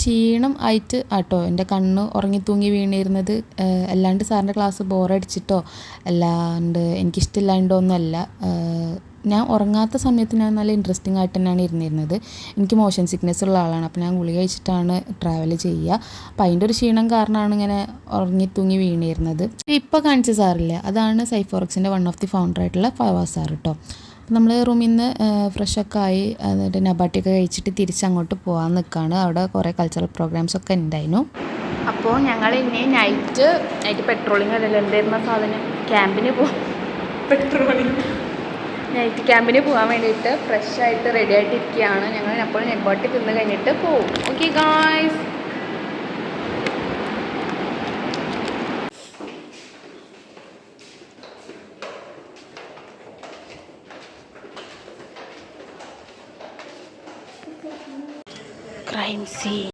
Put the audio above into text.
ക്ഷീണം ആയിട്ട് ആട്ടോ എൻ്റെ കണ്ണ് ഉറങ്ങി തൂങ്ങി വീണിരുന്നത്. അല്ലാണ്ട് സാറിൻ്റെ ക്ലാസ് ബോറടിച്ചിട്ടോ അല്ലാണ്ട് എനിക്കിഷ്ടമില്ലാണ്ടോ ഒന്നുമല്ല. ഞാൻ ഉറങ്ങാത്ത സമയത്ത് ഞാൻ നല്ല ഇൻട്രസ്റ്റിംഗ് ആയിട്ട് തന്നെയാണ് ഇരുന്നിരുന്നത്. എനിക്ക് മോഷൻ സിക്നെസ് ഉള്ള ആളാണ്. അപ്പോൾ ഞാൻ ഗുളിക കഴിച്ചിട്ടാണ് ട്രാവൽ ചെയ്യുക. അപ്പോൾ അതിൻ്റെ ഒരു ക്ഷീണം കാരണമാണ് ഇങ്ങനെ ഉറങ്ങി തൂങ്ങി വീണിരുന്നത്. ഇപ്പോൾ കാണിച്ച സാറില്ലേ, അതാണ് സൈഫോറക്സിൻ്റെ വൺ ഓഫ് ദി ഫൗണ്ടർ ആയിട്ടുള്ള ഫവാസ് സാർ കേട്ടോ. നമ്മൾ റൂമിൽ നിന്ന് ഫ്രഷൊക്കെ ആയി എന്നിട്ട് നബാട്ടിയൊക്കെ കഴിച്ചിട്ട് തിരിച്ചങ്ങോട്ട് പോകാൻ നിൽക്കുകയാണ്. അവിടെ കുറേ കൾച്ചറൽ പ്രോഗ്രാംസൊക്കെ ഉണ്ടായിരുന്നു. അപ്പോൾ ഞങ്ങൾ ഇനി നൈറ്റ് പെട്രോളിങ് അല്ലല്ലോ, എന്തായിരുന്ന സാധനം, ക്യാമ്പിന് നൈറ്റ് ക്യാമ്പിന് പോകാൻ വേണ്ടിയിട്ട് ഫ്രഷായിട്ട് റെഡി ആയിട്ടിരിക്കുകയാണ് ഞങ്ങൾ. അപ്പോൾ നബാട്ടി തിന്ന് കഴിഞ്ഞിട്ട് പോവും. Okay guys. crime scene.